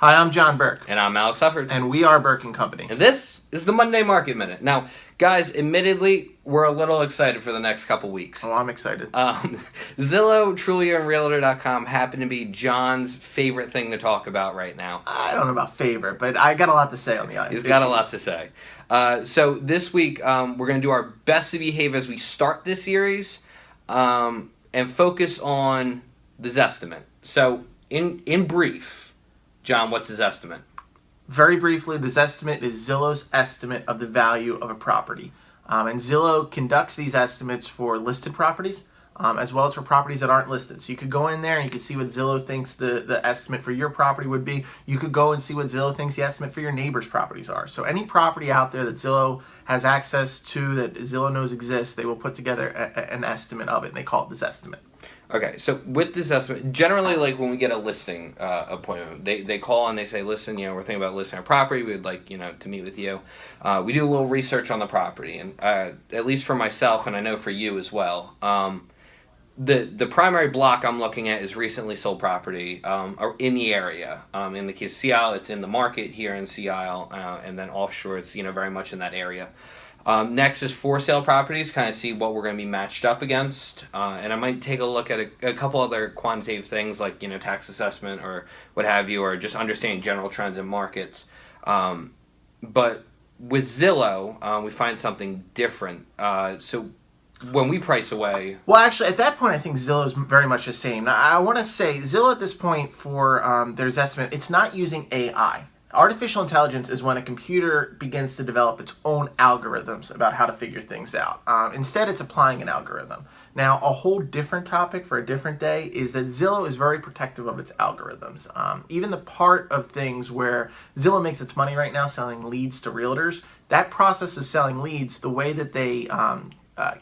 Hi, I'm John Burke. And I'm Alex Huffard. And we are Burke Company. And this is the Monday Market Minute. Now, guys, admittedly, we're a little excited for the next couple weeks. Oh, I'm excited. Zillow, Trulia, and Realtor.com happen to be John's favorite thing to talk about right now. I don't know about favorite, but I got a lot to say on the island. He's got a lot to say. So this week, we're going to do our best to behave as we start this series and focus on the Zestimate. So, in brief, John, what's his estimate? Very briefly, the Zestimate is Zillow's estimate of the value of a property. And Zillow conducts these estimates for listed properties, as well as for properties that aren't listed. So you could go in there and you could see what Zillow thinks the estimate for your property would be. You could go and see what Zillow thinks the estimate for your neighbor's properties are. So any property out there that Zillow has access to, that Zillow knows exists, they will put together an estimate of it, and they call it the Zestimate. Okay, so with this estimate, generally, like when we get a listing appointment, they call and they say, listen, we're thinking about listing our property. We'd like, to meet with you. We do a little research on the property, and at least for myself, and I know for you as well, the primary block I'm looking at is recently sold property in the area. In the case of Sea Isle, it's in the market here in Sea Isle, and then offshore, it's very much in that area. Next is for sale properties, kind of see what we're going to be matched up against. And I might take a look at a couple other quantitative things like, tax assessment or what have you, or just understanding general trends in markets. But with Zillow, we find something different. So when we price away... Well, actually, at that point, I think Zillow is very much the same. Now, I want to say Zillow at this point for their estimate, it's not using AI. Artificial intelligence is when a computer begins to develop its own algorithms about how to figure things out. Instead, it's applying an algorithm. Now, a whole different topic for a different day is that Zillow is very protective of its algorithms. Even the part of things where Zillow makes its money right now selling leads to realtors, that process of selling leads, the way that they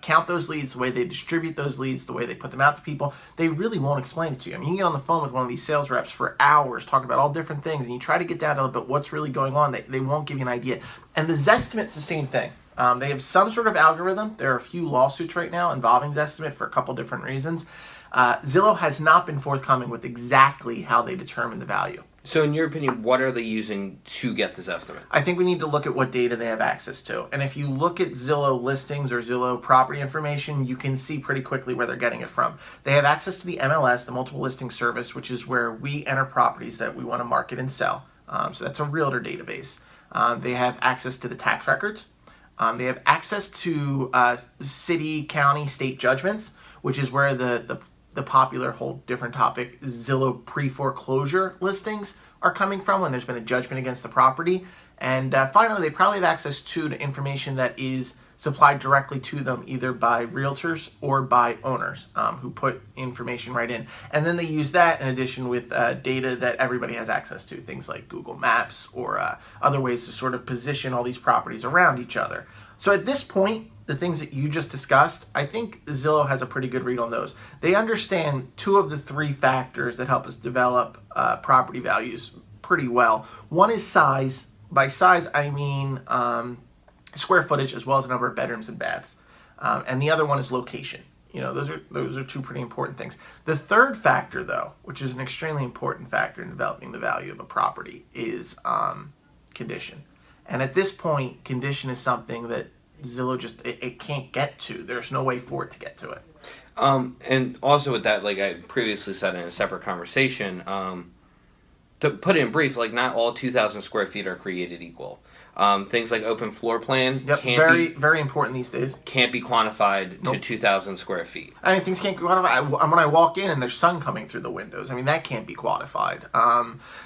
count those leads, the way they distribute those leads, the way they put them out to people, they really won't explain it to you. I mean, you can get on the phone with one of these sales reps for hours talking about all different things, and you try to get down to about what's really going on, they won't give you an idea. And the Zestimate's the same thing. They have some sort of algorithm. There are a few lawsuits right now involving Zestimate for a couple different reasons. Zillow has not been forthcoming with exactly how they determine the value. So in your opinion, what are they using to get this estimate? I think we need to look at what data they have access to. And if you look at Zillow listings or Zillow property information, you can see pretty quickly where they're getting it from. They have access to the MLS, the Multiple Listing Service, which is where we enter properties that we want to market and sell. So that's a realtor database. They have access to the tax records. They have access to city, county, state judgments, which is where the popular whole different topic Zillow pre-foreclosure listings are coming from when there's been a judgment against the property. And finally, they probably have access to the information that is supplied directly to them either by realtors or by owners who put information right in. And then they use that in addition with data that everybody has access to, things like Google Maps or other ways to sort of position all these properties around each other. So at this point, the things that you just discussed, I think Zillow has a pretty good read on those. They understand two of the three factors that help us develop property values pretty well. One is size. By size, I mean square footage as well as the number of bedrooms and baths. And the other one is location. Those are two pretty important things. The third factor, though, which is an extremely important factor in developing the value of a property, is condition. And at this point, condition is something that Zillow just it can't get to. There's no way for it to get to it. And also with that, like I previously said in a separate conversation, to put it in brief, like not all 2,000 square feet are created equal. Things like open floor plan very important these days. Can't be quantified to 2,000 square feet. I mean, things can't be quantified. When I walk in and there's sun coming through the windows, I mean, that can't be quantified.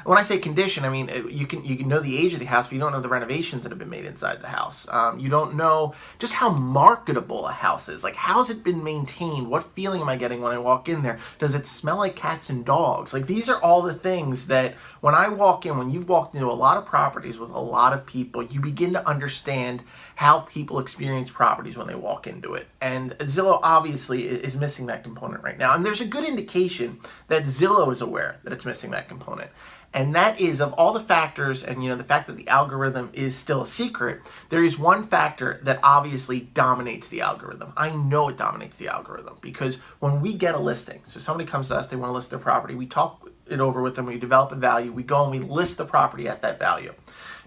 When I say condition, I mean, you can know the age of the house, but you don't know the renovations that have been made inside the house. You don't know just how marketable a house is. Like, how's it been maintained? What feeling am I getting when I walk in there? Does it smell like cats and dogs? Like, these are all the things that when I walk in, when you've walked into a lot of properties with a lot of people, you begin to understand how people experience properties when they walk into it. And Zillow obviously is missing that component right now. And there's a good indication that Zillow is aware that it's missing that component. And that is, of all the factors, and the fact that the algorithm is still a secret, there is one factor that obviously dominates the algorithm. I know it dominates the algorithm because when we get a listing, so somebody comes to us, they want to list their property, we talk it over with them. We develop a value. We go and we list the property at that value.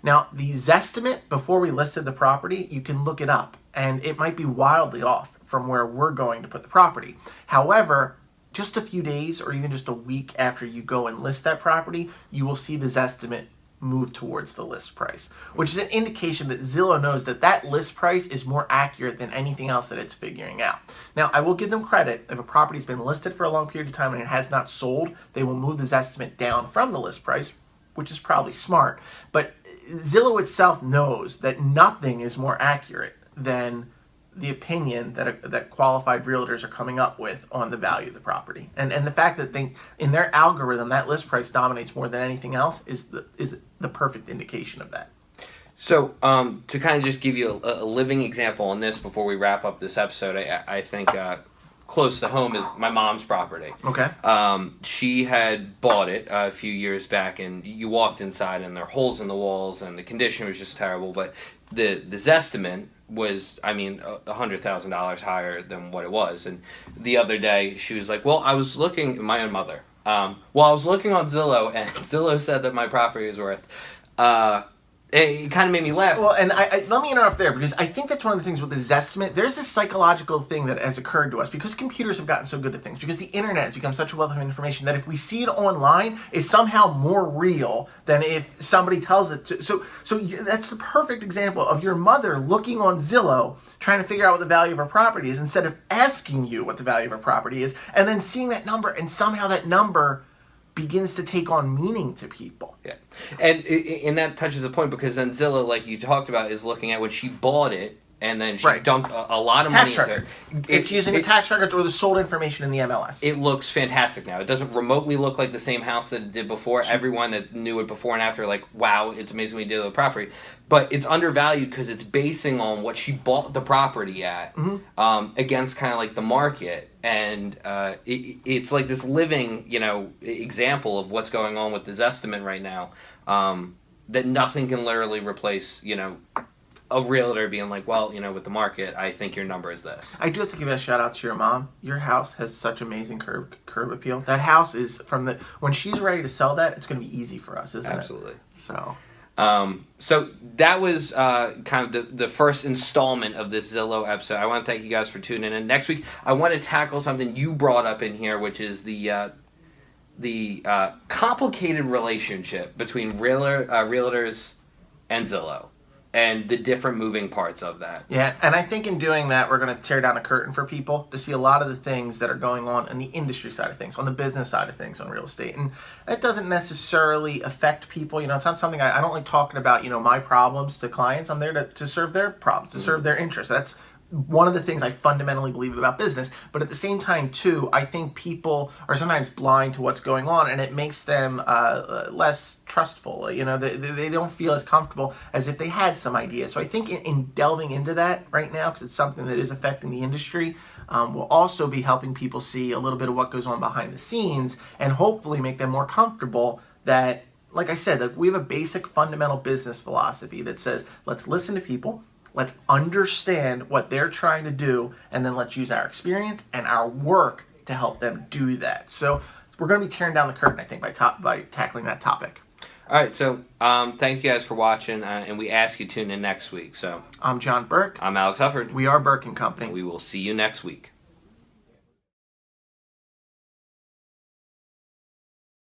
Now, the Zestimate, before we listed the property, you can look it up, and it might be wildly off from where we're going to put the property. However, just a few days or even just a week after you go and list that property, you will see the Zestimate move towards the list price, which is an indication that Zillow knows that that list price is more accurate than anything else that it's figuring out. Now, I will give them credit. If a property's been listed for a long period of time and it has not sold, they will move the Zestimate down from the list price, which is probably smart. But Zillow itself knows that nothing is more accurate than the opinion that qualified realtors are coming up with on the value of the property. And the fact that in their algorithm, that list price dominates more than anything else is the perfect indication of that. So to kind of just give you a living example on this before we wrap up this episode, I think close to home is my mom's property. Okay. She had bought it a few years back, and you walked inside and there are holes in the walls and the condition was just terrible. But the Zestimate was, I mean, $100,000 higher than what it was. And the other day she was like, well, I was looking, my own mother, I was looking on Zillow, and Zillow said that my property is worth, it kind of made me laugh. Well, and I let me interrupt there, because I think that's one of the things with the Zestimate. There's this psychological thing that has occurred to us because computers have gotten so good at things, because the internet has become such a wealth of information that if we see it online, it's somehow more real than if somebody tells it to. So that's the perfect example of your mother looking on Zillow, trying to figure out what the value of her property is, instead of asking you what the value of her property is, and then seeing that number, and somehow that number begins to take on meaning to people. Yeah, and that touches a point, because then Zillow, like you talked about, is looking at when she bought it, and then she dumped a lot of money into it. It's using the tax records or the sold information in the MLS. It looks fantastic now. It doesn't remotely look like the same house that it did before. Everyone that knew it before and after, like, wow, it's amazing we did the property. But it's undervalued because it's basing on what she bought the property at, against kind of like the market. And it's like this living, example of what's going on with the Zestimate right now, that nothing can literally replace, a realtor being like, well, with the market, I think your number is this. I do have to give a shout out to your mom. Your house has such amazing curb appeal. That house is when she's ready to sell that, it's going to be easy for us, isn't it? Absolutely. So that was kind of the first installment of this Zillow episode. I want to thank you guys for tuning in. Next week, I want to tackle something you brought up in here, which is the complicated relationship between realtors and Zillow, and the different moving parts of that. Yeah, and I think in doing that, we're going to tear down the curtain for people to see a lot of the things that are going on in the industry side of things, on the business side of things, on real estate. And that doesn't necessarily affect people. It's not something I don't like talking about, my problems to clients. I'm there to serve their problems, to serve their interests. That's one of the things I fundamentally believe about business. But at the same time, too, I think people are sometimes blind to what's going on, and it makes them less trustful. They don't feel as comfortable as if they had some idea. So I think in delving into that right now, because it's something that is affecting the industry, will also be helping people see a little bit of what goes on behind the scenes, and hopefully make them more comfortable that, like I said, that we have a basic fundamental business philosophy that says, let's listen to people, let's understand what they're trying to do, and then let's use our experience and our work to help them do that. So we're going to be tearing down the curtain, I think, by tackling that topic. All right, so thank you guys for watching, and we ask you to tune in next week. So I'm John Burke. I'm Alex Huffard. We are Burke Company. We will see you next week.